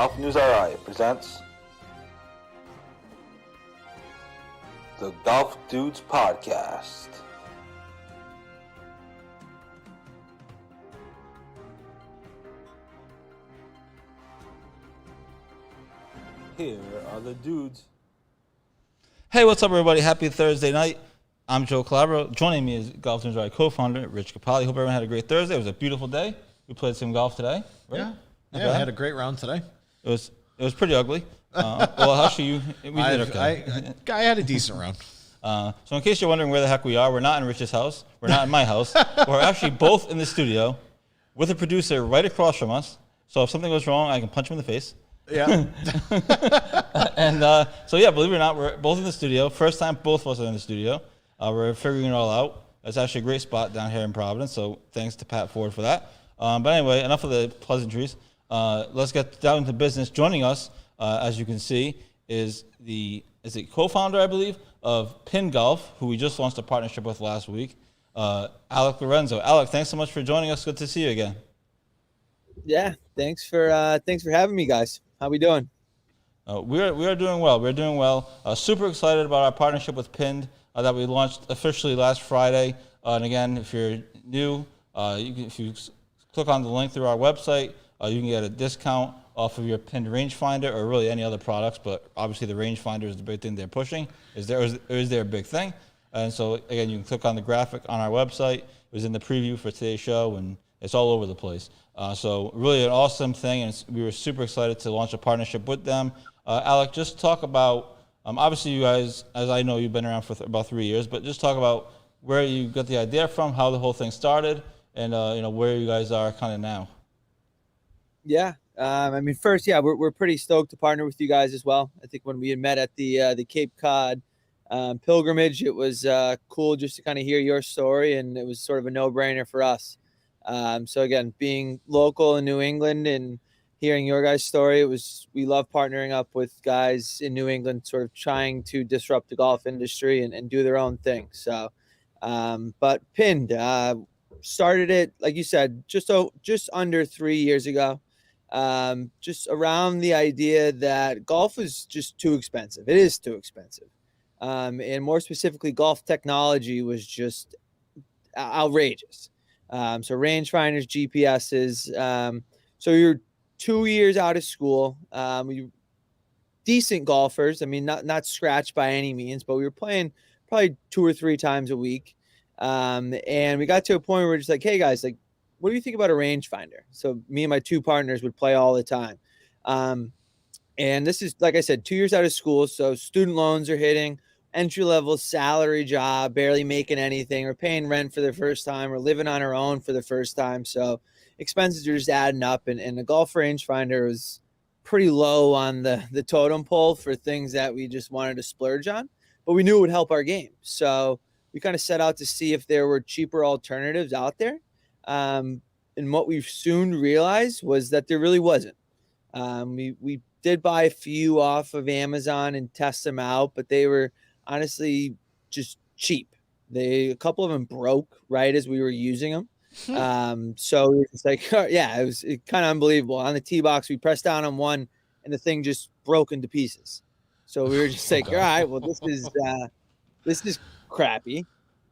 Golf News RI presents the Golf Dudes Podcast. Here are the dudes. Hey, what's up, everybody? Happy Thursday night. I'm Joe Calabro. Joining me is Golf News RI co-founder Rich Capali. Hope everyone had a great Thursday. It was a beautiful day. We played some golf today. Right? Yeah, I had a great round today. It was pretty ugly. Well, actually, we did okay. I had a decent round. So in case you're wondering where the heck we are, we're not in Rich's house. We're not in my house. We're actually both in the studio with a producer right across from us. So if something goes wrong, I can punch him in the face. Yeah. And so, yeah, believe it or not, we're both in the studio. First time both of us are in the studio. We're figuring it all out. It's actually a great spot down here in Providence, so thanks to Pat Ford for that. But anyway, enough of the pleasantries. Let's get down to business. Joining us, as you can see, is the co-founder, I believe, of Pin Golf, who we just launched a partnership with last week, Alec Lorenzo. Alec, thanks so much for joining us. Good to see you again. Yeah, thanks for having me, guys. How we doing? We are doing well. We're doing well. Super excited about our partnership with Pinned that we launched officially last Friday. And again, if you're new, if you click on the link through our website, you can get a discount off of your Pinned rangefinder or really any other products. But obviously, the rangefinder is the big thing they're pushing. Is their big thing? And so again, you can click on the graphic on our website. It was in the preview for today's show, and it's all over the place. So really an awesome thing, and we were super excited to launch a partnership with them. Alec, just talk about, obviously you guys, as I know, you've been around for about 3 years, but just talk about where you got the idea from, how the whole thing started, and where you guys are kind of now. Yeah, first, we're pretty stoked to partner with you guys as well. I think when we had met at the Cape Cod pilgrimage, it was cool just to kind of hear your story, and it was sort of a no-brainer for us. So again, being local in New England and hearing your guys' story, we love partnering up with guys in New England, sort of trying to disrupt the golf industry and do their own thing. So, but Pinned started it, like you said, just under 3 years ago. Just around the idea that golf is just too expensive. It is too expensive. And more specifically, golf technology was just outrageous. So rangefinders, GPSs. So you're 2 years out of school. We decent golfers. I mean, not scratched by any means, but we were playing probably 2 or 3 times a week. And we got to a point where we're just like, hey guys, like, what do you think about a rangefinder? So me and my 2 partners would play all the time. And this is, like I said, 2 years out of school. So student loans are hitting, entry-level salary job, barely making anything, or paying rent for the first time, or living on our own for the first time. So expenses are just adding up, and the golf rangefinder was pretty low on the totem pole for things that we just wanted to splurge on, but we knew it would help our game. So we kind of set out to see if there were cheaper alternatives out there. And what we soon realized was that there really wasn't. We did buy a few off of Amazon and test them out, but they were honestly just cheap. A couple of them broke right as we were using them. So it's like, yeah, it was kind of unbelievable. On the tee box, we pressed down on one and the thing just broke into pieces. So we were just like, all right, well, this is crappy.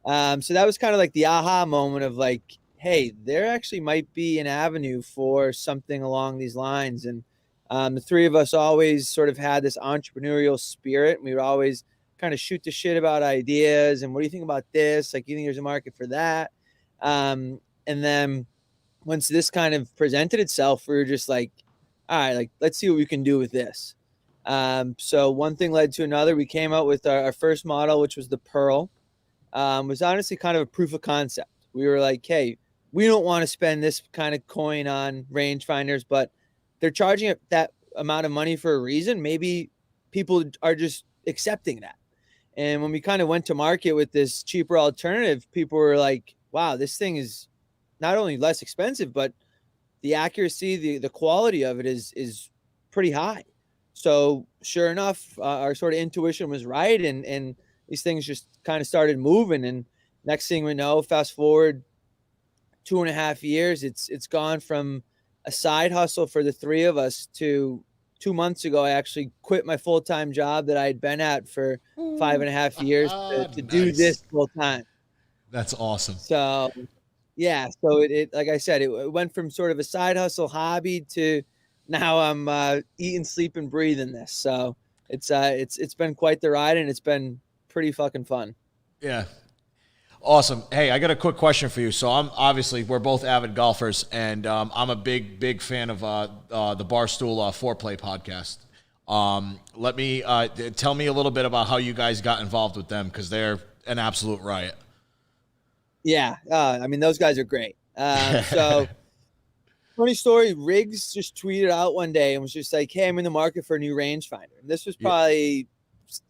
So that was kind of like the aha moment of like, hey, there actually might be an avenue for something along these lines. And the 3 of us always sort of had this entrepreneurial spirit. We would always kind of shoot the shit about ideas and what do you think about this? Like, you think there's a market for that? And then once this kind of presented itself, we were just like, all right, like, let's see what we can do with this. So one thing led to another. We came out with our first model, which was the Pearl. Was honestly kind of a proof of concept. We were like, hey, we don't want to spend this kind of coin on rangefinders, but they're charging that amount of money for a reason. Maybe people are just accepting that. And when we kind of went to market with this cheaper alternative, people were like, wow, this thing is not only less expensive, but the accuracy, the quality of it is pretty high. So sure enough, our sort of intuition was right. And these things just kind of started moving. And next thing we know, fast forward 2.5 years, it's gone from a side hustle for the 3 of us to 2 months ago, I actually quit my full-time job that I had been at for 5.5 years to do Nice. this full time. That's awesome. So yeah, so it like I said, it went from sort of a side hustle hobby to now I'm eating, sleeping, breathing this. So it's been quite the ride, and it's been pretty fucking fun. Yeah. Awesome. Hey, I got a quick question for you. So we're both avid golfers, and I'm a big fan of the Barstool Foreplay podcast. Let me tell me a little bit about how you guys got involved with them, because they're an absolute riot. Yeah, I mean, those guys are great. So funny story, Riggs just tweeted out one day and was just like, hey, I'm in the market for a new rangefinder. And this was probably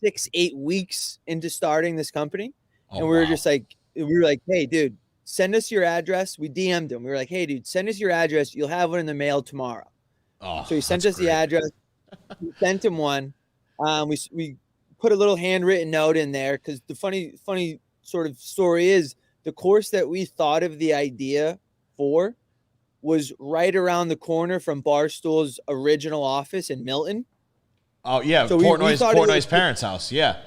6-8 weeks into starting this company. And we were just like, hey, dude, send us your address. We DM'd him. We were like, hey, dude, send us your address. You'll have one in the mail tomorrow. Oh, so he sent us the address. We sent him one. We put a little handwritten note in there, because the funny sort of story is the course that we thought of the idea for was right around the corner from Barstool's original office in Milton. Oh yeah, so Portnoy's parents' house. Yeah.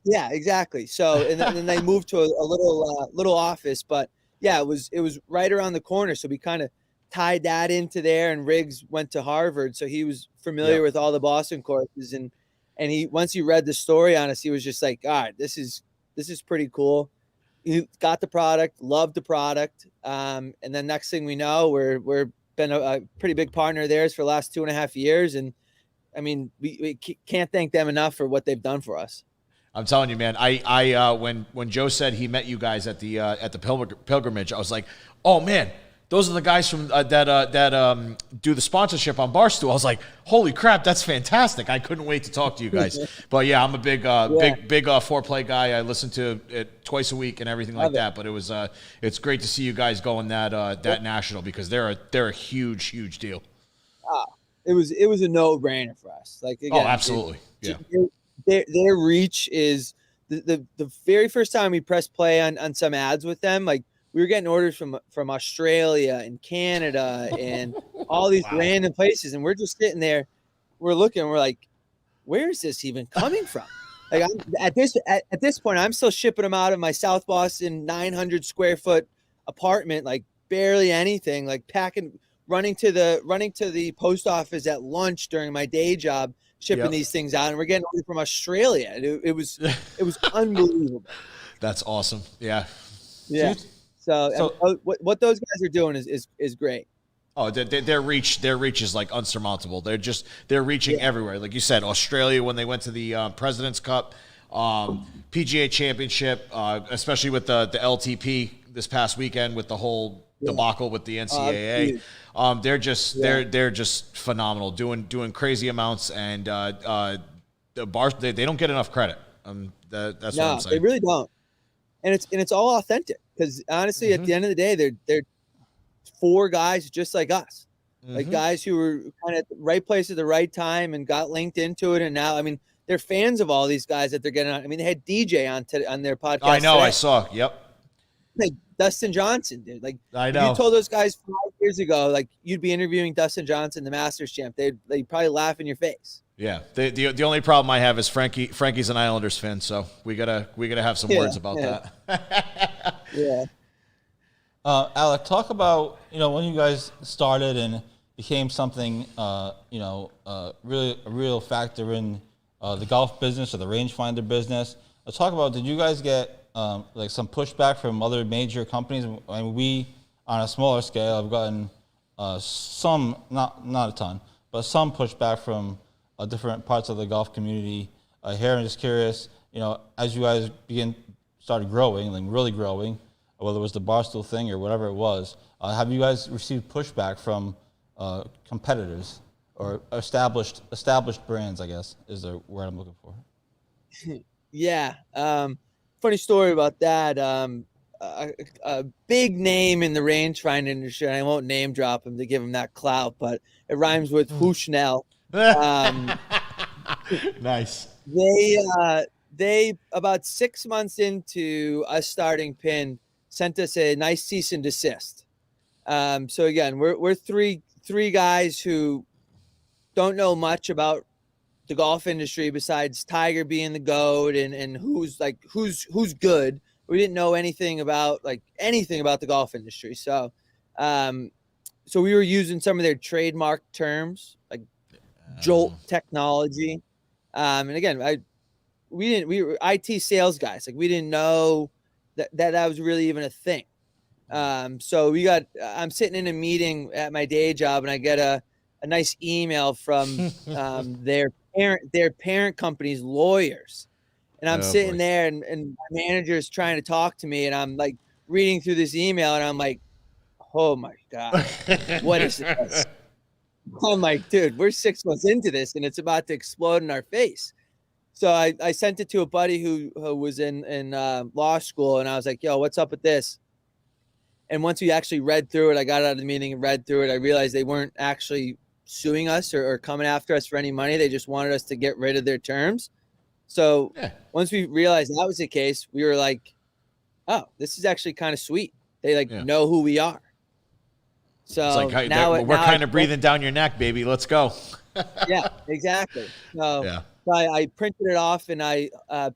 Yeah, exactly. So and then they moved to a little office, but yeah, it was right around the corner. So we kind of tied that into there, and Riggs went to Harvard, so he was familiar with all the Boston courses, and he once he read the story on us, he was just like, all right, this is pretty cool. He got the product, loved the product, and then next thing we know, we're been a pretty big partner of theirs for the last 2.5 years, and I mean, we can't thank them enough for what they've done for us. I'm telling you, man. When Joe said he met you guys at the pilgrimage, I was like, oh man, those are the guys from that do the sponsorship on Barstool. I was like, holy crap, that's fantastic. I couldn't wait to talk to you guys. But yeah, I'm a big foreplay guy. I listen to it twice a week and everything like that. But it's great to see you guys going that national, because they're a huge deal. It was a no-brainer for us. Like, again, absolutely. Their reach is the very first time we pressed play on some ads with them, like, we were getting orders from Australia and Canada and all these random places, and we're just sitting there, we're looking, we're like, where is this even coming from? Like, at this point, I'm still shipping them out of my South Boston 900 square foot apartment, like barely anything, like running to the post office at lunch during my day job, shipping these things out, and we're getting orders from Australia. It was unbelievable. That's awesome. Yeah. So what those guys are doing is great. Oh, their reach is like unsurmountable. They're reaching everywhere. Like you said, Australia, when they went to the President's Cup, PGA Championship, especially with the LTP this past weekend with the whole debacle with the NCAA. They're just phenomenal, doing crazy amounts, and the bars they don't get enough credit. That's what I'm saying. They really don't, and it's all authentic. Because honestly, at the end of the day, they're 4 guys just like us, like guys who were kind of at the right place at the right time and got linked into it. And now, I mean, they're fans of all these guys that they're getting on. I mean, they had DJ on their podcast. I know, today. I saw. Yep. Like Dustin Johnson, dude. Like, I know. You told those guys 5 years ago, like, you'd be interviewing Dustin Johnson, the Masters champ. They'd probably laugh in your face. Yeah. The only problem I have is Frankie's an Islanders fan, so we gotta have some words about that. Yeah. Alec, talk about, when you guys started and became something, really a real factor in the golf business or the rangefinder business. Let's talk about, did you guys get like some pushback from other major companies? I mean, we, on a smaller scale, have gotten some, not a ton, but some pushback from different parts of the golf community here. I'm just curious, as you guys started growing, like really growing, whether it was the Barstool thing or whatever it was, have you guys received pushback from competitors or established brands, I guess, is the word I'm looking for? Yeah. Funny story about that. A big name in the rangefinder industry, and I won't name drop him to give him that clout, but it rhymes with Bushnell. Nice. They about 6 months into us starting Pin, sent us a nice cease and desist. So again, we're three guys who don't know much about the golf industry besides Tiger being the GOAT and who's good. We didn't know anything about the golf industry. So, so we were using some of their trademark terms like Jolt technology. And again, we were IT sales guys. Like we didn't know that was really even a thing. So I'm sitting in a meeting at my day job and I get a nice email from their parent company's lawyers. And I'm sitting there and my manager is trying to talk to me and I'm like reading through this email and I'm like, oh my God, what is this? I'm like, dude, we're 6 months into this and it's about to explode in our face. So I sent it to a buddy who was in law school and I was like, yo, what's up with this? And once we actually read through it, I got out of the meeting and read through it. I realized they weren't actually suing us or coming after us for any money. They just wanted us to get rid of their terms. So once we realized that was the case, we were like, oh, this is actually kind of sweet. They know who we are. So it's like, now we're kind of breathing down your neck, baby. Let's go. Yeah, exactly. So I printed it off and I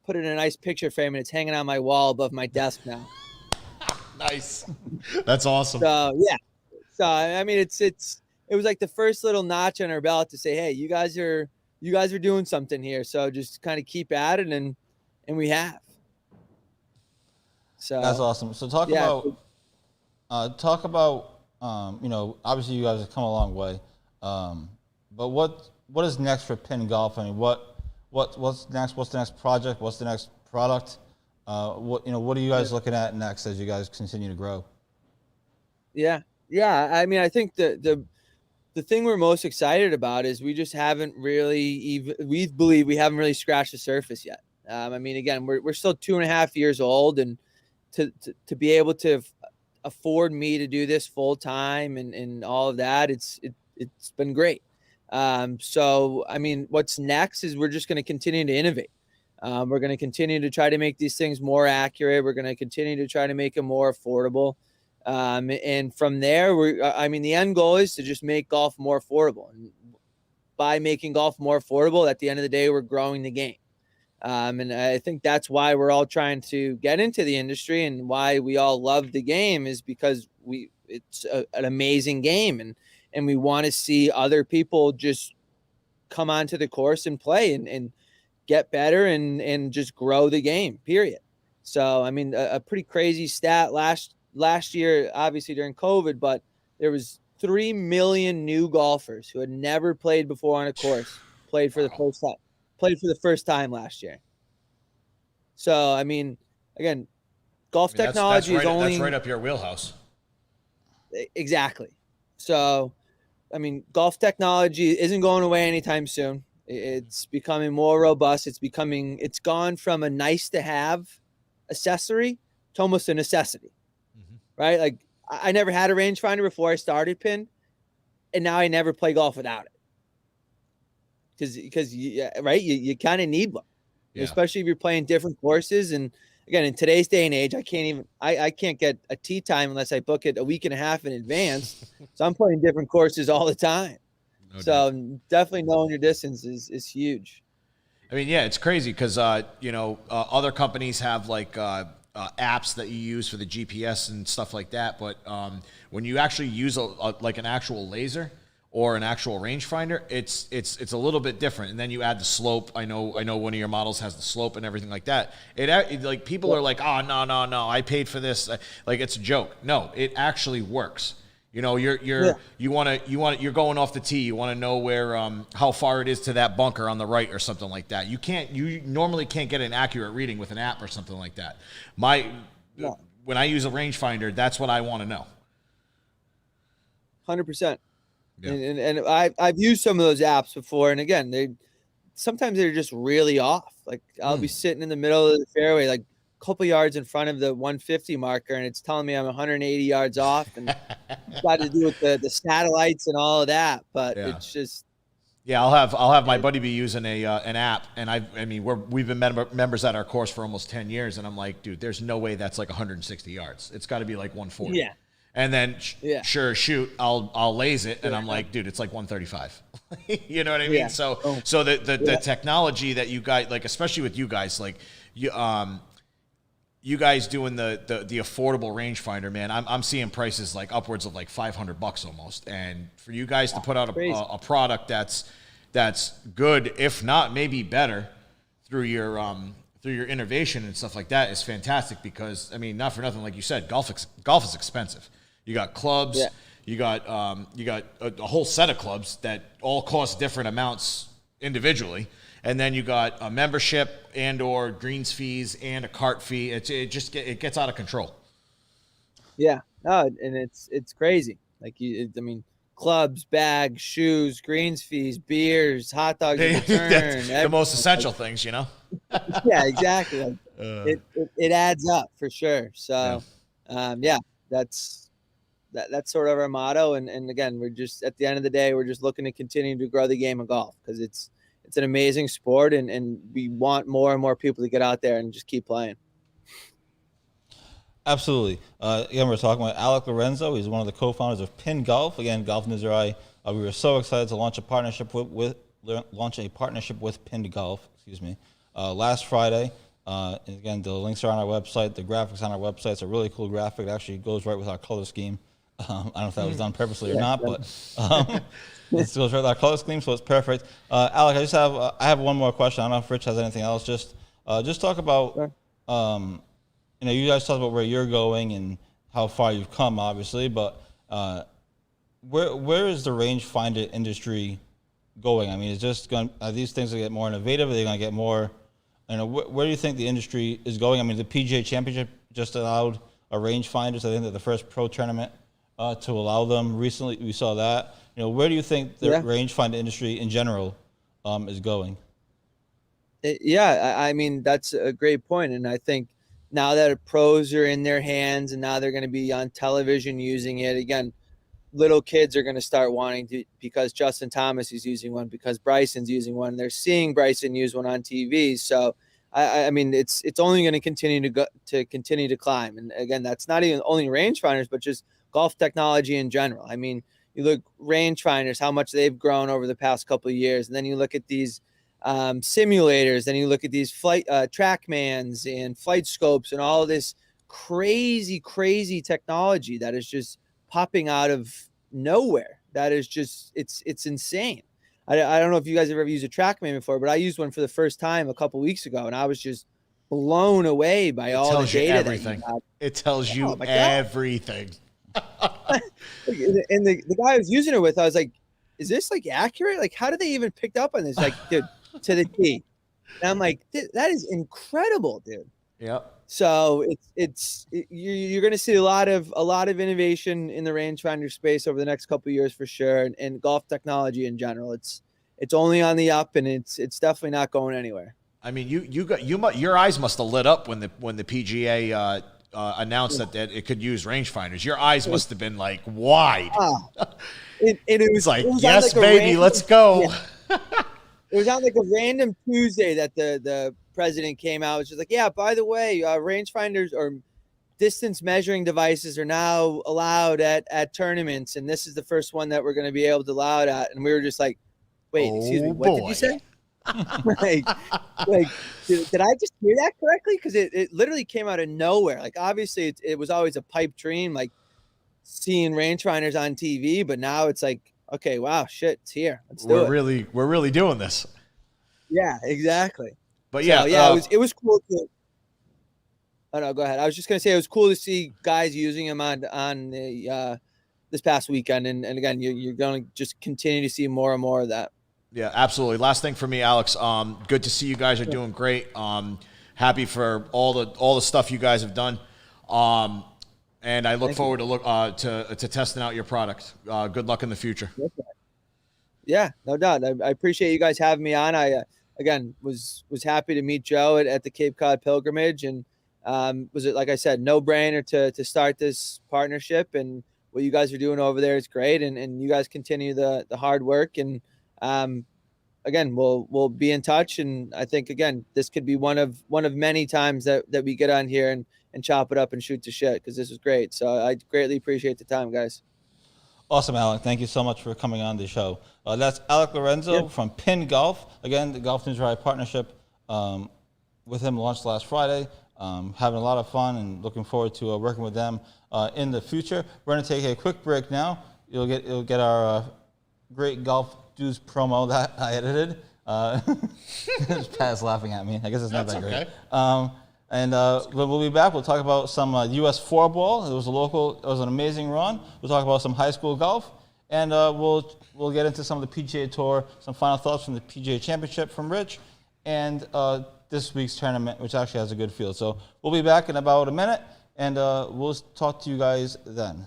put it in a nice picture frame and it's hanging on my wall above my desk now. Nice. That's awesome. So yeah. So I mean, it was like the first little notch on our belt to say, hey, you guys are doing something here. So just kind of keep at it, and we have. So that's awesome. So talk about obviously you guys have come a long way, but what is next for Pin Golf? I mean, what's next? What's the next project? What's the next product? What are you guys looking at next as you guys continue to grow? Yeah. I mean, I think the thing we're most excited about is we just haven't really we believe we haven't really scratched the surface yet. I mean, again, we're still 2.5 years old, and to be able to afford me to do this full time and all of that, it's been great. So I mean, what's next is we're just going to continue to innovate. We're going to continue to try to make these things more accurate. We're going to continue to try to make them more affordable. And from there, the end goal is to just make golf more affordable. And by making golf more affordable, at the end of the day, we're growing the game. And I think that's why we're all trying to get into the industry and why we all love the game is because it's an amazing game. And we want to see other people just come onto the course and play and get better and just grow the game, period. So, I mean, a pretty crazy stat last year, obviously during COVID, but there was 3 million new golfers who had never played before on a course, played for the first time last year. So, I mean, again, golf technology is only... That's right up your wheelhouse. Exactly. So, I mean, golf technology isn't going away anytime soon. It's becoming more robust. It's gone from a nice to have accessory to almost a necessity, right? Like I never had a rangefinder before I started Pin, and now I never play golf without it. Because you kind of need one, especially if you're playing different courses. And again, in today's day and age, I can't get a tee time unless I book it a week and a half in advance. So I'm playing different courses all the time. So definitely knowing your distance is huge. I mean, yeah, it's crazy because, other companies have like apps that you use for the GPS and stuff like that. But when you actually use like an actual laser or an actual rangefinder, it's a little bit different. And then you add the slope. I know one of your models has the slope and everything like that. It like people are like, oh, no, I paid for this. Like it's a joke. No, it actually works. You know, you're going off the tee. You want to know where how far it is to that bunker on the right or something like that. You normally can't get an accurate reading with an app or something like that. When I use a rangefinder, that's what I want to know. 100%. Yeah. And I've used some of those apps before, and again, sometimes they're just really off. Like I'll be sitting in the middle of the fairway, like couple yards in front of the 150 marker, and it's telling me I'm 180 yards off, and it's got to do with the satellites and all of that. But it's just I'll have my buddy be using an app, and we've been members at our course for almost 10 years, and I'm like, dude, there's no way that's like 160 yards. It's got to be like 140. And then Yeah. sure, shoot, I'll laze it, and I'm like, dude, it's like 135. You know what I mean? Yeah. So Oh. so the technology that you guys, like, especially with you guys, like you guys doing the affordable rangefinder, man, I'm seeing prices like upwards of like $500 almost. And for you guys to put out a product that's good, if not maybe better, through your innovation and stuff like that, is fantastic. Because I mean, not for nothing, like you said, golf is expensive. You got clubs, you got a whole set of clubs that all cost different amounts individually. And then you got a membership and or greens fees and a cart fee. It gets out of control. Yeah, no, and it's crazy. Like clubs, bags, shoes, greens fees, beers, hot dogs at the turn. The most essential things, you know. Yeah, exactly. Like, it adds up for sure. So, that's sort of our motto. And again, we're just, at the end of the day, we're just looking to continue to grow the game of golf, because it's an amazing sport, and we want more and more people to get out there and just keep playing. Absolutely. Again, we're talking about Alec Lorenzo. He's one of the co-founders of Pin Golf. Again, Golf News or I. We were so excited to launch a partnership with Pin Golf. Excuse me. Last Friday. And again, the links are on our website. The graphics on our website. It's a really cool graphic. It actually goes right with our color scheme. I don't know if that was done purposely or not, but it goes right with our color scheme, so it's perfect. Alec, I have one more question. I don't know if Rich has anything else. Just talk about. Sure. You guys talked about where you're going and how far you've come, obviously, but where is the rangefinder industry going? I mean, are these things going to get more innovative? Are they going to get more? Where do you think the industry is going? I mean, the PGA Championship just allowed a rangefinders. I think they're the first pro tournament to allow them. Recently, we saw that. Where do you think the rangefinder industry in general is going? Yeah, I mean, that's a great point, and I think now that pros are in their hands and now they're going to be on television using it again, little kids are going to start wanting to, because Justin Thomas is using one, because Bryson's using one. They're seeing Bryson use one on TV. So, I mean, it's only going to continue to climb. And again, that's not even only rangefinders, but just golf technology in general. I mean, you look rangefinders, how much they've grown over the past couple of years, and then you look at these simulators, then you look at these flight TrackMans and flight scopes and all of this crazy technology that is just popping out of nowhere. That is just, it's insane. I don't know if you guys have ever used a TrackMan before, but I used one for the first time a couple weeks ago, and I was just blown away by all the data. Everything. It tells you everything. And the guy I was using it with, I was like, is this like accurate? Like, how did they even pick up on this? Like, dude, to the T. And I'm like, that is incredible, dude. Yep. So you're going to see a lot of innovation in the rangefinder space over the next couple of years for sure, and golf technology in general. It's only on the up, and it's definitely not going anywhere. I mean, your eyes must have lit up when the PGA announced that it could use rangefinders. Your eyes must have been like wide. It was like, yes, like baby, let's go. Yeah. It was on like a random Tuesday that the president came out. It was just like, yeah, by the way, rangefinders or distance measuring devices are now allowed at tournaments, and this is the first one that we're going to be able to allow it at. And we were just like, wait, excuse me, what did you say? like did I just hear that correctly? Because it literally came out of nowhere. Like, obviously it was always a pipe dream, like seeing rangefinders on TV, but now it's like, okay, wow, shit, it's here. Let's do it. We're really doing this. Yeah, exactly. But yeah, it was cool to. Oh no, go ahead. I was just gonna say it was cool to see guys using them on the this past weekend, and again, you're going to just continue to see more and more of that. Yeah, absolutely. Last thing for me, Alex. Good to see you guys are doing great. Happy for all the stuff you guys have done. And I look forward to testing out your product. Good luck in the future. Yeah, no doubt. I appreciate you guys having me on. I again was happy to meet Joe at the Cape Cod Pilgrimage, and was it, like I said, no brainer to start this partnership, and what you guys are doing over there is great, and you guys continue the hard work, and again, we'll be in touch, and I think again this could be one of many times that we get on here and chop it up and shoot the shit because this was great. So I greatly appreciate the time, guys. Awesome, Alec. Thank you so much for coming on the show. That's Alec Lorenzo from Pin Golf. Again, the Golf News Ride partnership with him launched last Friday. Having a lot of fun and looking forward to working with them in the future. We're going to take a quick break now. You'll get our great Golf Dudes promo that I edited. Pat's laughing at me. I guess it's not that great. And we'll be back. We'll talk about some U.S. floorball. It was an amazing run. We'll talk about some high school golf, and we'll get into some of the PGA Tour, some final thoughts from the PGA Championship from Rich, and this week's tournament, which actually has a good field. So we'll be back in about a minute, and we'll talk to you guys then.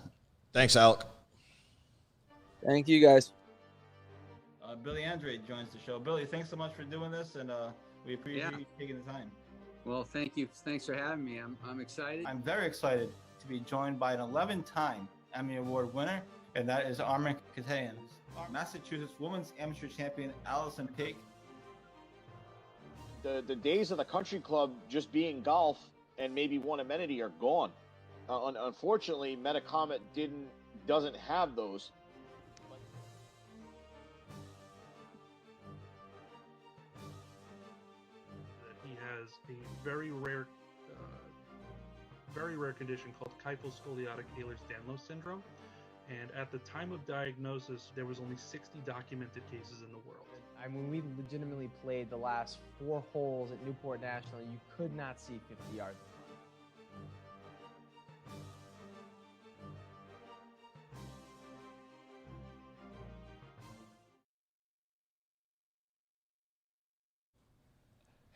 Thanks, Alec. Thank you, guys. Billy Andre joins the show. Billy, thanks so much for doing this, and we appreciate you taking the time. Well, thank you. Thanks for having me. I'm excited. I'm very excited to be joined by an 11-time Emmy Award winner, and that is Armen Keteyian. Massachusetts Women's Amateur Champion Allison Paik. The days of the country club just being golf and maybe one amenity are gone. Unfortunately, Metacomet doesn't have those. He has a very rare condition called kyphoscoliotic Ehlers-Danlos syndrome. And at the time of diagnosis, there was only 60 documented cases in the world. I mean, we legitimately played the last 4 holes at Newport National. You could not see 50 yards.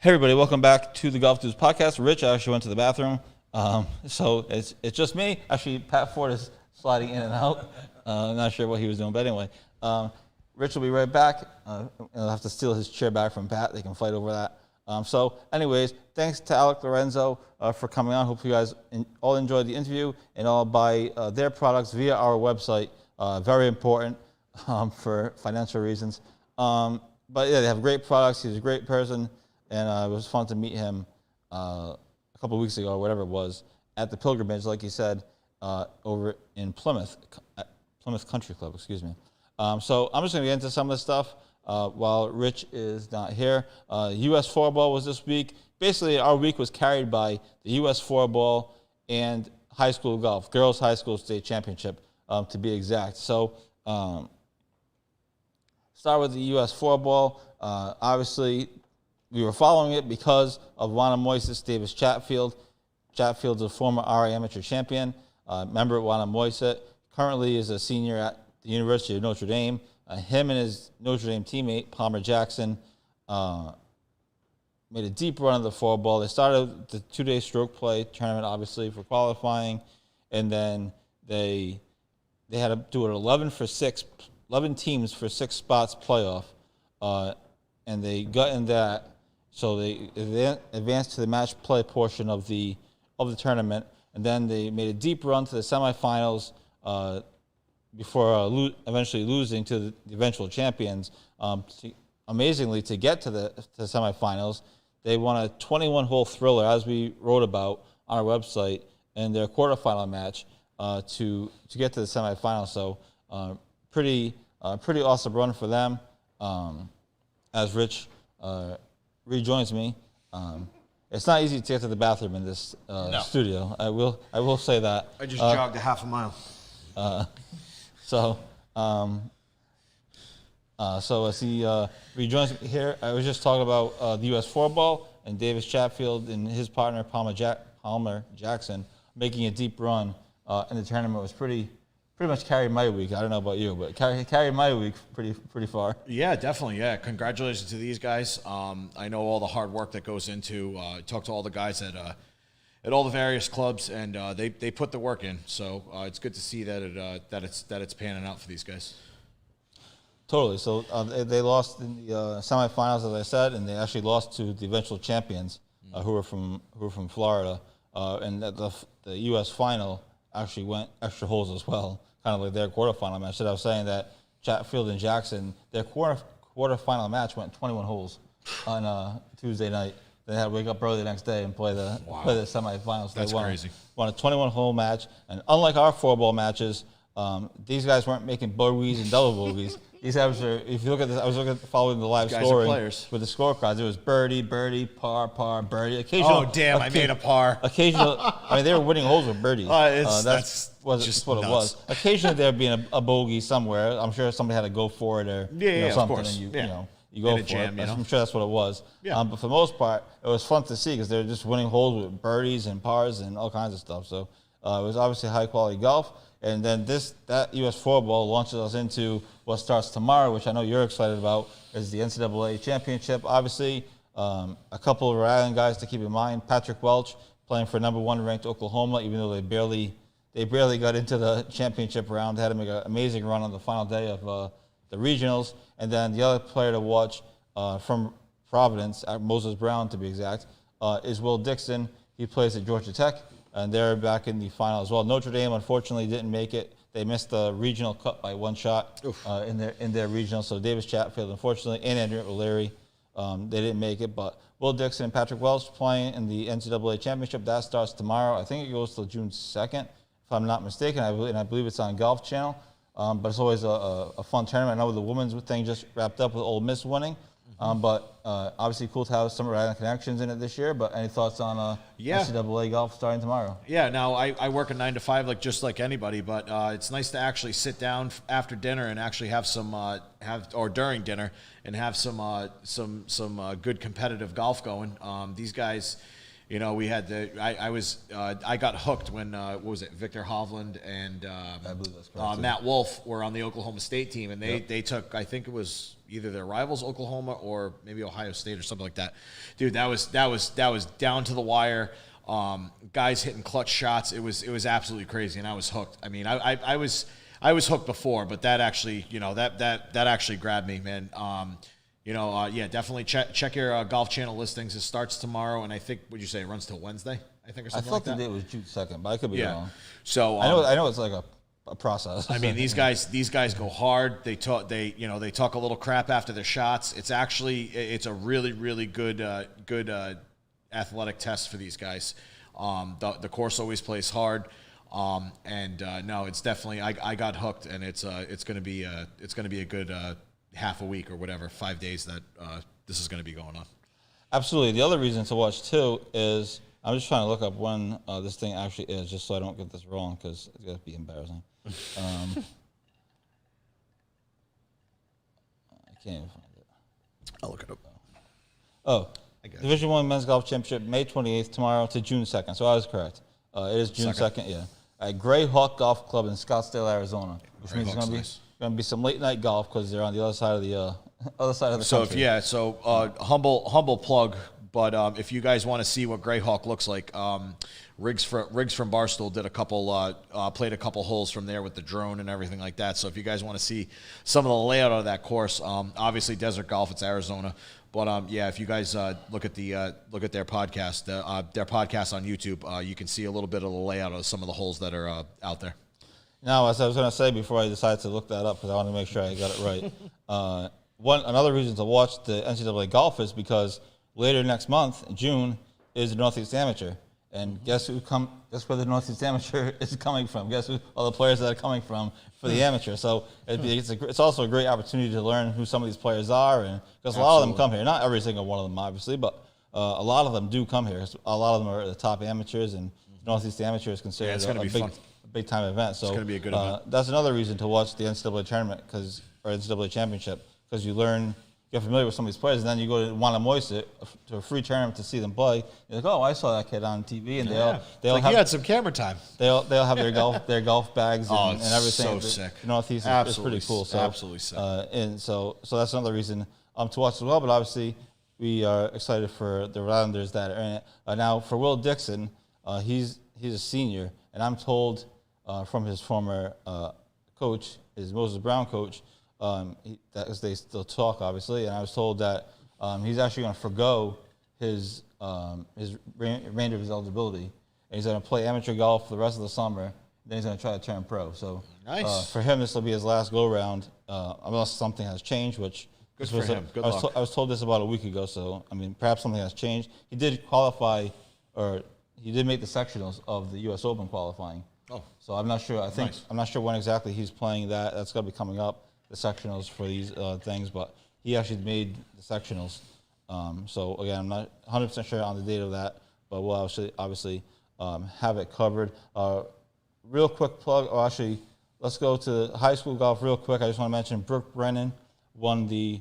Hey everybody, welcome back to the Golf Dudes podcast. Rich actually went to the bathroom, so it's just me. Actually, Pat Ford is sliding in and out. I'm not sure what he was doing, but anyway, Rich will be right back. He'll have to steal his chair back from Pat. They can fight over that. So anyways, thanks to Alec Lorenzo for coming on. Hope you guys all enjoyed the interview and all buy their products via our website. Very important for financial reasons. But yeah, they have great products. He's a great person. And it was fun to meet him a couple of weeks ago, or whatever it was, at the pilgrimage, like he said, over in Plymouth Country Club, excuse me. So I'm just going to get into some of this stuff while Rich is not here. U.S. floorball was this week. Basically, our week was carried by the U.S. floorball and high school golf, girls high school state championship, to be exact. So start with the U.S. floorball. Obviously, we were following it because of Wannamoissis Davis Chatfield. Chatfield's a former RA amateur champion, member at Wannamoissis, currently is a senior at the University of Notre Dame. Him and his Notre Dame teammate, Palmer Jackson, made a deep run of the floorball. They started the 2-day stroke play tournament, obviously, for qualifying, and then they had to do an 11 teams for 6 spots playoff, and they got in that. So they advanced to the match play portion of the tournament, and then they made a deep run to the semifinals before eventually losing to the eventual champions. Amazingly, to get to the semifinals, they won a 21-hole thriller, as we wrote about on our website, in their quarterfinal match to get to the semifinals. So pretty awesome run for them. As Rich rejoins me, it's not easy to get to the bathroom in this studio. I will say that. I just jogged a half a mile. So as he rejoins me here, I was just talking about the U.S. floorball and Davis Chatfield and his partner Palmer Jackson making a deep run in the tournament was pretty much carried my week. I don't know about you, but carried my week pretty far. Yeah, definitely. Yeah, congratulations to these guys. I know all the hard work that goes into. Talk to all the guys at all the various clubs, and they put the work in. So it's good to see that it's panning out for these guys. Totally. So they lost in the semifinals, as I said, and they actually lost to the eventual champions, who were from Florida, and the U.S. final actually went extra holes as well. Kind of like their quarterfinal match. I was saying that Chatfield and Jackson, their quarterfinal match went 21 holes on Tuesday night. They had to wake up early the next day and play the semifinals. That's They won, crazy. Won a 21-hole match, and unlike our 4-ball matches, these guys weren't making bogeys and double bogeys. These guys are. If you look at this, I was following the live Guys are scoring players. with the scorecards. It was birdie, birdie, par, birdie. Occasional. Oh, damn, I made a par. Occasional. I mean, they were winning holes with birdies. That's just what nuts. it was. Occasionally there'd be a bogey somewhere. I'm sure somebody had to go for it or of something, course. and Yeah. you go In a for jam, it. you know? I'm sure that's what it was. Yeah. But for the most part, it was fun to see because they're just winning holes with birdies and pars and all kinds of stuff. So it was obviously high quality golf. And then that U.S. 4-ball launches us into what starts tomorrow, which I know you're excited about, is the NCAA championship. Obviously, a couple of Rhode Island guys to keep in mind. Patrick Welch playing for number 1 ranked Oklahoma, even though they barely got into the championship round. They had to make an amazing run on the final day of the regionals. And then the other player to watch from Providence, Moses Brown to be exact, is Will Dixon. He plays at Georgia Tech, and they're back in the final as well. Notre Dame, unfortunately, didn't make it. They missed the regional cut by 1 shot in their regional. So Davis Chatfield, unfortunately, and Andrew O'Leary, they didn't make it. But Will Dixon and Patrick Welch playing in the NCAA championship. That starts tomorrow. I think it goes till June 2nd, if I'm not mistaken. I believe it's on Golf Channel. But it's always a fun tournament. I know the women's thing just wrapped up with Ole Miss winning. But obviously cool to have some Rhode Island connections in it this year. But any thoughts on NCAA golf starting tomorrow? Yeah, now I work a 9 to 5 just like anybody, but it's nice to actually sit down after dinner and actually have some or during dinner and have some good competitive golf going. These guys, we had I got hooked when what was it, Victor Hovland and I believe that's correct, Matt Wolf were on the Oklahoma State team, and they took, I think it was either their rivals Oklahoma or maybe Ohio State or something like that. Dude, that was down to the wire. Guys hitting clutch shots. It was absolutely crazy, and I was hooked. I mean, I was hooked before, but that actually that actually grabbed me, man. Definitely check your Golf Channel listings. It starts tomorrow, and I think, would you say it runs till Wednesday? I think, or I something thought like that. the date was June 2nd, but I could be wrong. So I know it's like a process. I mean, these guys go hard. They talk a little crap after their shots. It's a really, really good athletic test for these guys. The course always plays hard. No, it's definitely, I got hooked, and it's going to be a good half a week or whatever, 5 days that this is going to be going on. Absolutely. The other reason to watch too is I'm just trying to look up when this thing actually is, just so I don't get this wrong, because it's going to be embarrassing. I can't even find it. I'll look it up. Oh, Division I Men's Golf Championship, May 28th, tomorrow to June 2nd. So I was correct. It is June 2nd, yeah. At Gray Hawk Golf Club in Scottsdale, Arizona, which means it's going to be some late night golf because they're on the other side of the country. Humble plug. But if you guys want to see what Greyhawk looks like, Riggs from Barstool did played a couple holes from there with the drone and everything like that. So if you guys want to see some of the layout of that course, obviously Desert Golf, it's Arizona. But if you guys look at their podcast, their podcast on YouTube, you can see a little bit of the layout of some of the holes that are out there. Now, as I was going to say before I decided to look that up, because I wanted to make sure I got it right. Another reason to watch the NCAA golf is because later next month, in June, is the Northeast Amateur. And guess where the Northeast Amateur is coming from? Guess who all the players that are coming from for the amateur? So it's also a great opportunity to learn who some of these players are, and because a lot of them come here. Not every single one of them, obviously, but a lot of them do come here. A lot of them are the top amateurs, and Northeast Amateur is considered a big time event. So it's going to be a good event. That's another reason to watch the NCAA tournament or NCAA championship, because you get familiar with some of these players, and then you go to Wannamoysit to a free tournament to see them play. You're like, oh, I saw that kid on TV, and they'll have, you had some camera time. They'll have their golf bags and everything. So sick. The Northeast is pretty cool. So absolutely sick. And so that's another reason to watch as well. But obviously, we are excited for the Rounders that are in it. Now for Will Dixon, he's a senior, and I'm told from his former coach, his Moses Brown coach. That they still talk, obviously, and I was told that he's actually going to forgo his remainder of his eligibility, and he's going to play amateur golf for the rest of the summer. Then he's going to try to turn pro. So nice. For him, this will be his last go round, unless something has changed, which Good for him. Good luck. I was told this about a week ago, so I mean, perhaps something has changed. He did qualify, or he did make the sectionals of the U.S. Open qualifying. Oh, So I'm not sure. Nice. I'm not sure when exactly he's playing that. That's going to be coming up, the sectionals for these things. But he actually made the sectionals. So again, I'm not 100% sure on the date of that, but we'll obviously have it covered. Real quick plug. Or actually, let's go to high school golf real quick. I just want to mention Brooke Brennan won the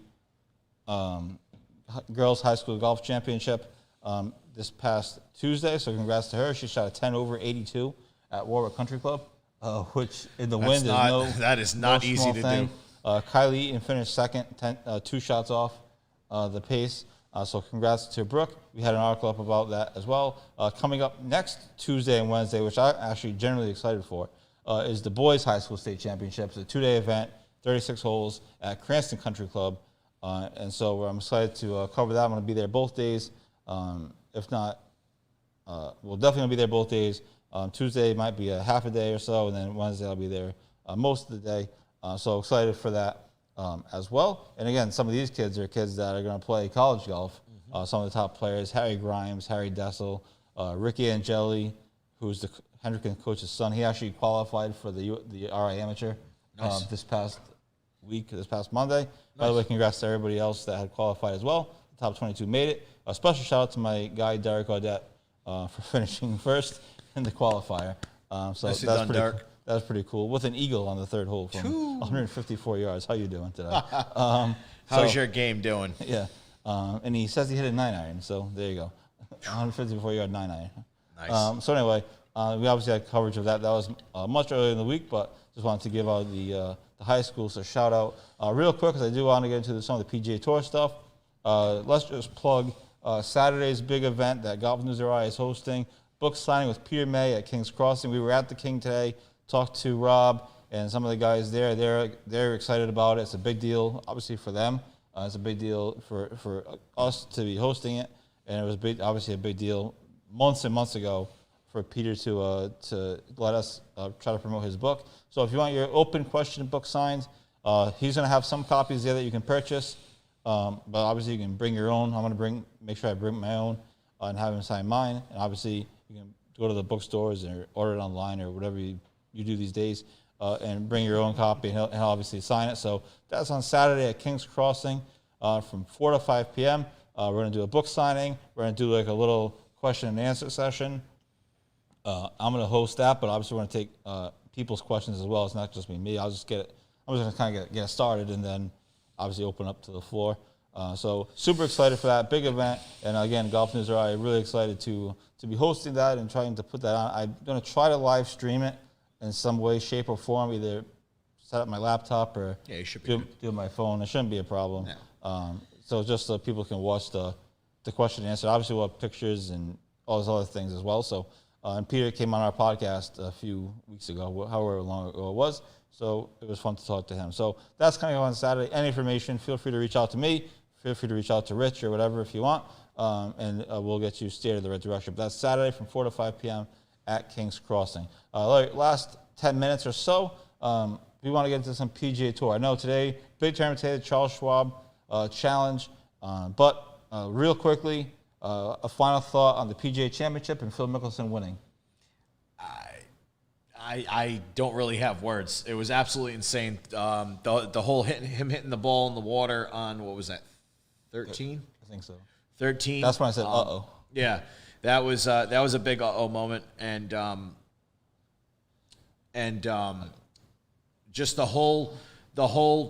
girls high school golf championship this past Tuesday. So congrats to her. She shot a 10 over 82 at Warwick Country Club, which in the wind that is not no easy small to thing. do. Kylie Eaton finished second, 2 shots off the pace. So congrats to Brooke. We had an article up about that as well. Coming up next Tuesday and Wednesday, which I'm actually generally excited for, is the boys high school state championships, a 2-day event, 36 holes at Cranston Country Club. And so I'm excited to cover that. I'm going to be there both days. If not, we'll definitely be there both days. Tuesday might be a half a day or so, and then Wednesday I'll be there most of the day. So excited for that as well. And again, some of these kids are kids that are going to play college golf. Some of the top players: Harry Grimes, Harry Dessel, Ricky Angeli, who's the Hendricken coach's son. He actually qualified for the RI Amateur this past Monday. By the way, congrats to everybody else that had qualified as well. The top 22 made it. A special shout out to my guy Derek Audette for finishing first in the qualifier. So that's pretty cool. With an eagle on the third hole from 154 yards. How you doing today? How's your game doing? Yeah. And he says he hit a 9-iron, so there you go. 154-yard 9-iron. Nice. So anyway, we obviously had coverage of that. That was much earlier in the week, but just wanted to give out the high school. So shout out real quick, because I do want to get into some of the PGA Tour stuff. Let's just plug Saturday's big event that Golf News RI is hosting. Book signing with Peter May at King's Crossing. We were at the King today, talked to Rob and some of the guys there. They're excited about it. It's a big deal, obviously, for them. It's a big deal for us to be hosting it, and it was obviously a big deal months and months ago for Peter to let us try to promote his book. So if you want your open question book signed, he's going to have some copies there that you can purchase, but obviously you can bring your own. I'm going to make sure I bring my own and have him sign mine, and obviously you can go to the bookstores or order it online or whatever you do these days, and bring your own copy, and he'll obviously sign it. So that's on Saturday at King's Crossing from 4 to 5 p.m. We're going to do a book signing. We're going to do like a little question and answer session. I'm going to host that, but obviously we're going to take people's questions as well. It's not just me. I'm just going to kind of get it started and then obviously open up to the floor. So super excited for that big event. And again, Golf News RI really excited to be hosting that and trying to put that on. I'm going to try to live stream it in some way, shape, or form, either set up my laptop or do it my phone. It shouldn't be a problem. No. So just so people can watch the question and answer. Obviously, we'll have pictures and all those other things as well. So, and Peter came on our podcast a few weeks ago, however long ago it was. So it was fun to talk to him. So that's coming on Saturday. Any information, feel free to reach out to me. Feel free to reach out to Rich or whatever if you want, and we'll get you steered in the right direction. But that's Saturday from 4 to 5 p.m. at King's Crossing. Last 10 minutes or so, we want to get into some PGA Tour. I know today, big tournament today, the Charles Schwab Challenge. But real quickly, a final thought on the PGA Championship and Phil Mickelson winning. I don't really have words. It was absolutely insane. The whole him hitting the ball in the water on, what was that, 13? I think so. 13. That's when I said, uh-oh. Yeah, that was a big uh-oh moment, and just the whole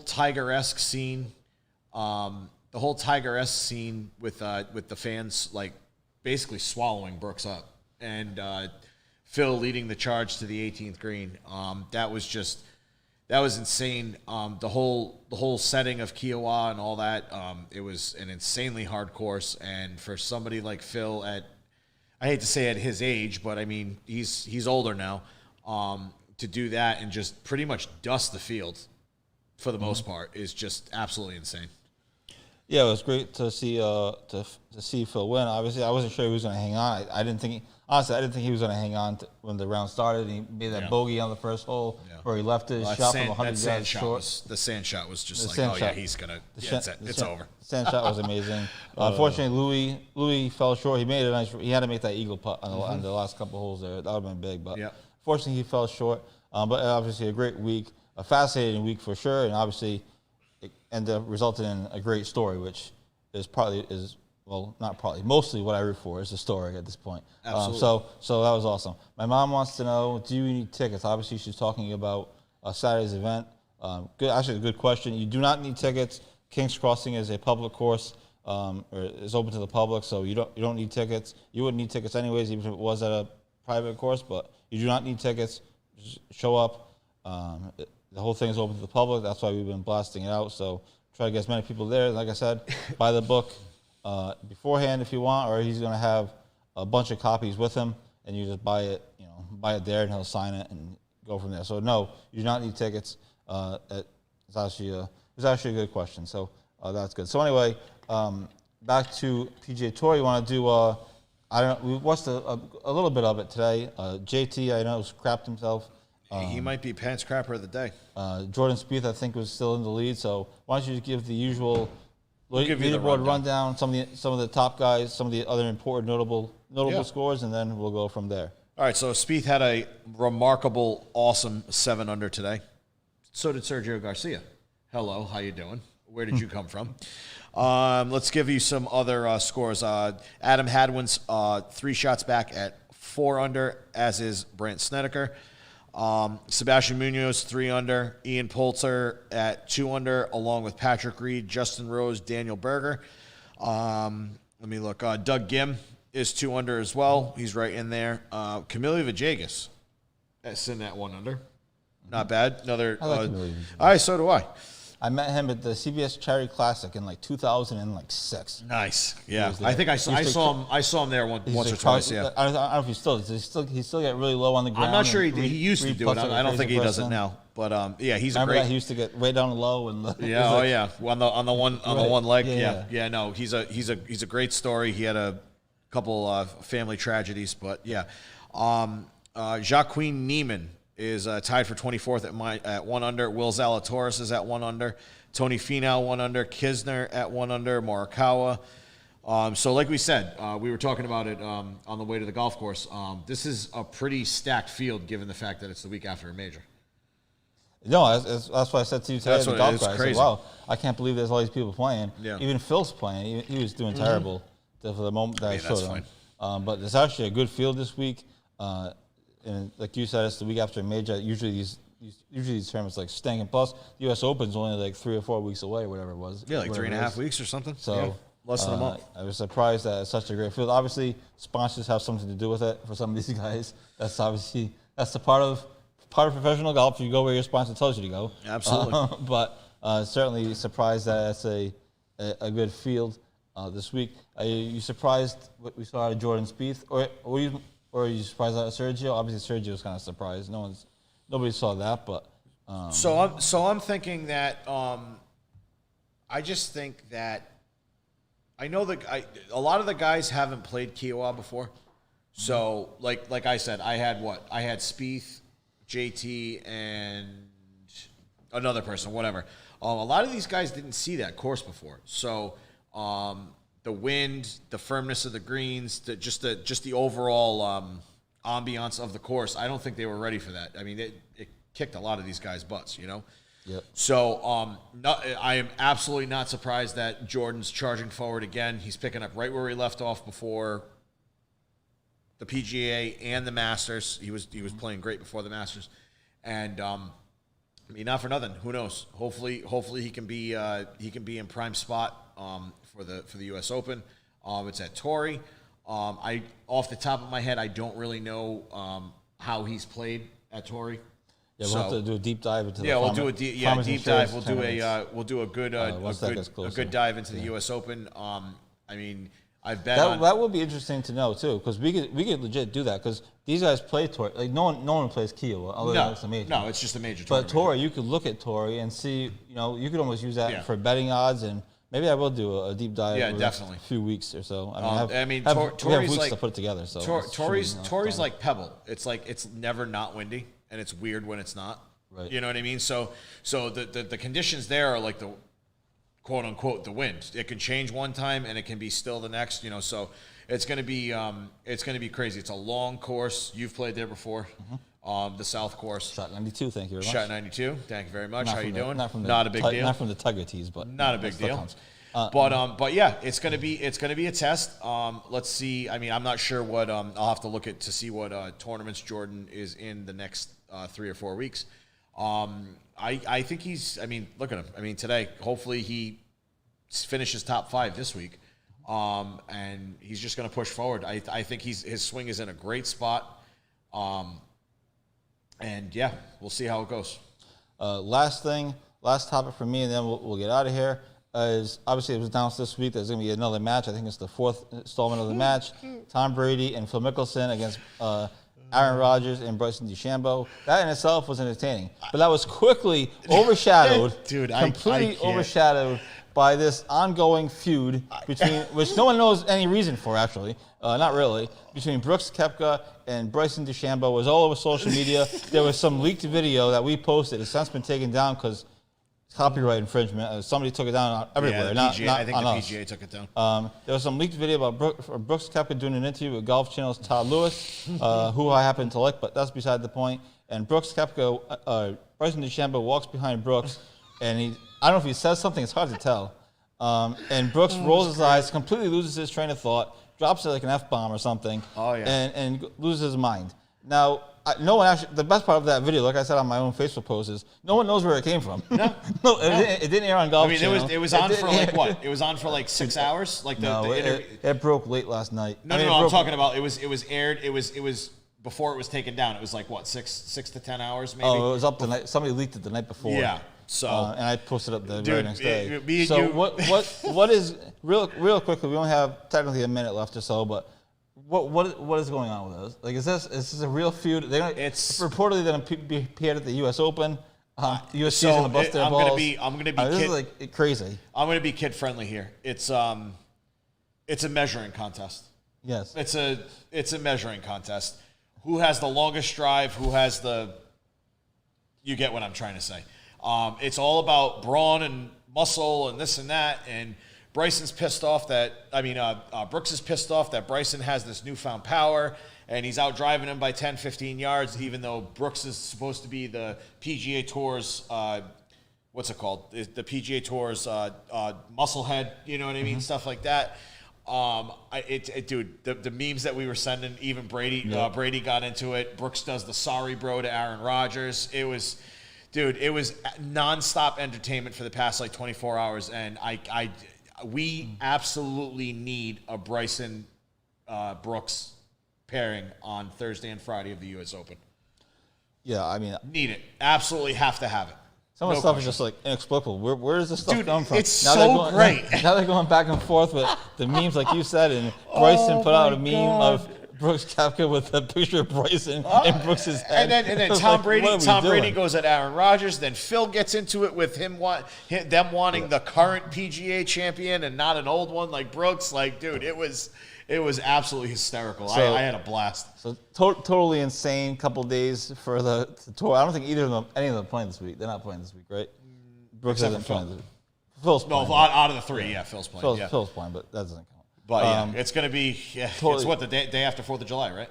Tiger-esque scene, with the fans like basically swallowing Brooks up, and Phil leading the charge to the 18th green. That was insane. The whole setting of Kiowa and all that. It was an insanely hard course, and for somebody like Phil I hate to say at his age, but I mean he's older now. To do that and just pretty much dust the field for the most part is just absolutely insane. Yeah, it was great to see Phil win. Obviously, I wasn't sure he was going to hang on. honestly, I didn't think he was going to hang on when the round started. He made that bogey on the first hole where he left his shot from 100 yards short. The sand shot was just he's going to, it's over. The sand shot was amazing. Unfortunately, Louis fell short. He made a nice. He had to make that eagle putt on the last couple holes there. That would have been big, but fortunately he fell short. But obviously a great week, a fascinating week for sure, and obviously it ended up resulting in a great story, which is mostly what I root for is the story at this point. Absolutely. So that was awesome. My mom wants to know, do you need tickets? Obviously, she's talking about Saturday's event. Actually, a good question. You do not need tickets. King's Crossing is a public course, or is open to the public, so you don't need tickets. You wouldn't need tickets anyways, even if it was at a private course, but you do not need tickets. Just show up. The whole thing is open to the public. That's why we've been blasting it out. So try to get as many people there. Like I said, buy the book beforehand if you want, or he's going to have a bunch of copies with him, and you just buy it there, and he'll sign it and go from there. So no, you do not need tickets. It's actually a good question. So that's good. So anyway, back to PGA Tour. You want to do? We watched a little bit of it today. JT, I know, crapped himself. He might be pants crapper of the day. Jordan Spieth, I think, was still in the lead. So why don't you just give the usual leaderboard rundown, some of the top guys, some of the other important notable scores, and then we'll go from there. All right, so Spieth had a remarkable, awesome 7 under today. So did Sergio Garcia. Hello, how you doing? Where did you come from? Let's give you some other scores. Adam Hadwin's 3 shots back at 4 under, as is Brandt Snedeker. Sebastian Munoz 3 under, Ian Poulter at 2 under, along with Patrick Reed, Justin Rose, Daniel Berger. Let me look. Doug Gim is 2 under as well. He's right in there. Camilo Villegas is sitting at 1 under. Not bad. Another. I like Camilo Villegas. All right, so do I. I met him at the CBS Charity Classic in 2006. Nice. Yeah, I think I saw him there once or twice. Yeah. I don't know if he still does. He still get really low on the ground. I'm not sure he used to do it. I don't think he does it now. But yeah, he's Remember a great. That he used to get way down low and yeah, on the one leg. Yeah. No, he's a great story. He had a couple family tragedies, but yeah. Joaquin Neiman is tied for 24th at 1 under. Will Zalatoris is at 1 under. Tony Finau 1 under. Kisner at 1 under. Morikawa. So like we said, we were talking about it on the way to the golf course. This is a pretty stacked field given the fact that it's the week after a major. No, that's what I said to you today. That's at the what golf it is. course. I said, Crazy. wow, I can't believe there's all these people playing. Yeah. Even Phil's playing. He was doing terrible for the moment that I that's showed him. But it's actually a good field this week. And like you said, it's the week after a major. Usually these tournaments like sting. And plus, the U.S. Open's only like 3 or 4 weeks away, or whatever it was. Yeah, like 3.5 weeks or something. So yeah. Less than a month. I was surprised that it's such a great field. Obviously, sponsors have something to do with it for some of these guys. That's the part of professional golf. You go where your sponsor tells you to go. Absolutely. But certainly surprised that it's a good field this week. Are you surprised what we saw out of Jordan Spieth, or are you surprised out of Sergio? Obviously, Sergio was kind of surprised. Nobody saw that, but. So I'm thinking that I just think that I know a lot of the guys haven't played Kiowa before. So like I said, I had Spieth, JT, and another person, whatever. A lot of these guys didn't see that course before. So the wind, the firmness of the greens, just the overall ambiance of the course, I don't think they were ready for that. I mean, it kicked a lot of these guys' butts, you know? Yep. So I am absolutely not surprised that Jordan's charging forward again. He's picking up right where he left off before the PGA and the Masters. He was playing great before the Masters. And I mean, not for nothing. Who knows? Hopefully he can be in prime spot for the U.S. Open. It's at Torrey. I off the top of my head, I don't really know how he's played at Torrey. Yeah, we'll have to do a deep dive into. Yeah, we'll do a deep dive. We'll do a good dive into the U.S. Open. I mean, I've bet that would be interesting to know too, because we could legit do that, because these guys play Torrey. Like no one plays Kiowa other than it's a major. No, it's just a major. But Torrey, you could look at Torrey and see. You could almost use that for betting odds and Maybe I will do a deep dive. Yeah, over definitely. A few weeks or so. I we mean, have Torrey's weeks like to put it together. So Torrey's like Pebble. It's like it's never not windy, and it's weird when it's not. Right. You know what I mean? So the conditions there are like the quote unquote the wind. It can change one time and it can be still the next. You know, so it's gonna be crazy. It's a long course. You've played there before. The South course. Shot 92. Thank you very much. Shot 92. Thank you very much. Not How from you the- doing? Not from the Not a big deal. Not from the Tiger tees, but Not a big still deal. counts. But yeah, it's gonna be a test. Let's see. I mean, I'm not sure what I'll have to look at to see what tournaments Jordan is in the next 3 or 4 weeks. I think he's. I mean, look at him. I mean, today, hopefully he finishes top 5 this week, and he's just gonna push forward. I think his swing is in a great spot. And yeah, we'll see how it goes. Last topic for me, and then we'll get out of here. Is obviously it was announced this week there's going to be another match. I think it's the 4th installment of the match. Tom Brady and Phil Mickelson against Aaron Rodgers and Bryson DeChambeau. That in itself was entertaining, but that was quickly overshadowed, Dude, I completely can't. overshadowed by this ongoing feud between, which no one knows any reason for actually, not really, between Brooks Koepka and Bryson DeChambeau. It was all over social media. There was some leaked video that we posted. It's since been taken down because copyright infringement. Somebody took it down everywhere. Yeah, the not, PGA, not I think on the us. PGA took it down. There was some leaked video about Brooks Koepka doing an interview with Golf Channel's Todd Lewis, who I happen to like, but that's beside the point. And Brooks Koepka, Bryson DeChambeau walks behind Brooks, and I don't know if he says something, it's hard to tell. And Brooks rolls his eyes, completely loses his train of thought, drops it like an F-bomb or something, and loses his mind. Now, no one actually, the best part of that video, like I said on my own Facebook post, is no one knows where it came from. No. It didn't air on Golf Channel. it was on for like what? It was on for like 6 hours? Like it broke late last night. No, I'm talking about it was aired, it was before it was taken down. It was like what, 6 to 10 hours maybe? Oh, it was up the night. Somebody leaked it the night before. Yeah. So and I posted up the very next day. me and So you- what is real quickly? We only have technically a minute left or so, but what is going on with this? Like, is this a real feud? It's reportedly going to be paired at the U.S. Open. USC is going to bust their I'm balls. gonna be This is like crazy. I'm gonna be kid friendly here. It's a measuring contest. Yes. It's a measuring contest. Who has the longest drive? Who has the? You get what I'm trying to say. It's all about brawn and muscle and this and that. And Bryson's pissed off that. Brooks is pissed off that Bryson has this newfound power and he's out driving him by 10, 15 yards, even though Brooks is supposed to be the PGA Tour's. What's it called? The PGA Tour's musclehead. You know what I mean? Stuff like that. Dude, the memes that we were sending, even Brady got into it. Brooks does the sorry bro to Aaron Rodgers. It was nonstop entertainment for the past like 24 hours, and we absolutely need a Bryson Brooks pairing on Thursday and Friday of the U.S. Open. Yeah, I mean, Need it. Absolutely have to have it. some of the No stuff question. is just like inexplicable. Where does this stuff Dude, come from? it's Now so they're going, great. Now they're going back and forth with the memes, like you said, and Bryson put out a meme of Brooks Koepka with a picture of Bryson and Brooks's head. And then It was Tom like, Brady. what are we Tom Brady doing? goes at Aaron Rodgers. Then Phil gets into it with them wanting the current PGA champion and not an old one like Brooks. Like, dude, it was absolutely hysterical. So- I had a blast. So totally insane couple days for the tour. I don't think any of them are playing this week. They're not playing this week, right? Brooks Except isn't for Phil. playing this week. Phil's No, playing. out of the three, yeah, Phil's playing. Phil's playing, but that doesn't count. But yeah, it's going to be. Yeah, totally- it's what the day after 4th of July, right?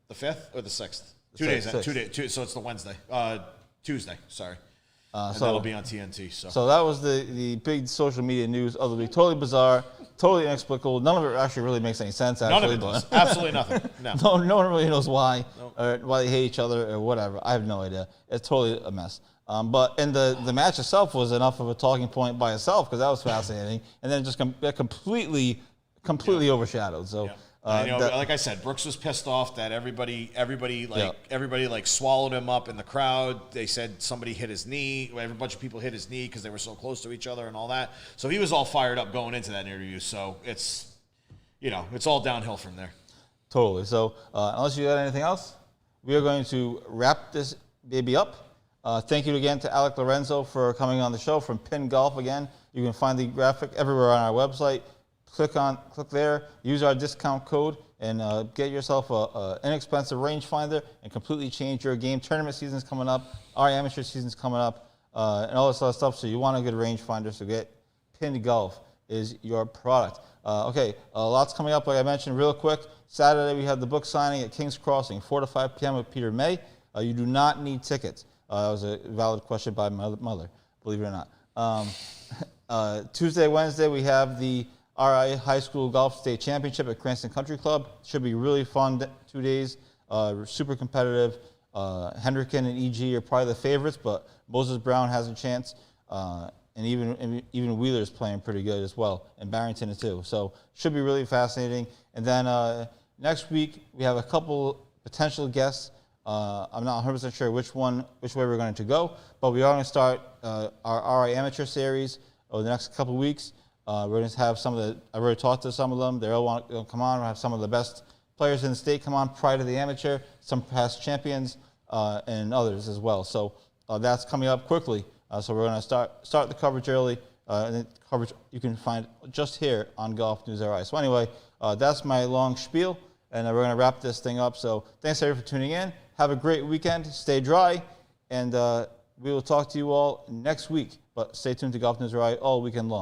The 5th or the 6th? 2 days. Sixth. 2 days. So it's the Wednesday. Tuesday. Sorry. And So that'll be on TNT. So that was the big social media news of the week. Totally bizarre, totally inexplicable. None of it actually really makes any sense. Actually, None of it does. Absolutely nothing. No. No one really knows why, or why they hate each other, or whatever. I have no idea. It's totally a mess. But the match itself was enough of a talking point by itself because that was fascinating, and then it just got completely overshadowed. So. Like I said, Brooks was pissed off that everybody swallowed him up in the crowd. They said somebody hit his knee. A bunch of people hit his knee because they were so close to each other and all that. So he was all fired up going into that interview. So it's all downhill from there. Totally. So unless you got anything else, we are going to wrap this baby up. Thank you again to Alec Lorenzo for coming on the show from Pin Golf again. You can find the graphic everywhere on our website. Click there, use our discount code, and get yourself a inexpensive rangefinder and completely change your game. Tournament season's coming up, our amateur season's coming up, and all this other stuff. So you want a good rangefinder, so get Pinned Golf is your product. Okay, lots coming up, like I mentioned, real quick. Saturday, we have the book signing at King's Crossing, 4 to 5 p.m. with Peter May. You do not need tickets. That was a valid question by my mother, believe it or not. Tuesday, Wednesday, we have the RI High School Golf State Championship at Cranston Country Club. Should be really fun 2 days, super competitive. Hendricken and EG are probably the favorites, but Moses Brown has a chance. And even Wheeler's playing pretty good as well, and Barrington too. So should be really fascinating. And then next week we have a couple potential guests. I'm not 100% sure which way we're going to go, but we are going to start our RI Amateur series over the next couple of weeks. We're going to have I've already talked to some of them. They all want to come on. We'll have some of the best players in the state come on prior to the amateur, some past champions, and others as well. So that's coming up quickly. So we're going to start the coverage early. And the coverage you can find just here on Golf News RI. So anyway, that's my long spiel, and we're going to wrap this thing up. So thanks everybody for tuning in. Have a great weekend. Stay dry, and we will talk to you all next week. But stay tuned to Golf News RI all weekend long.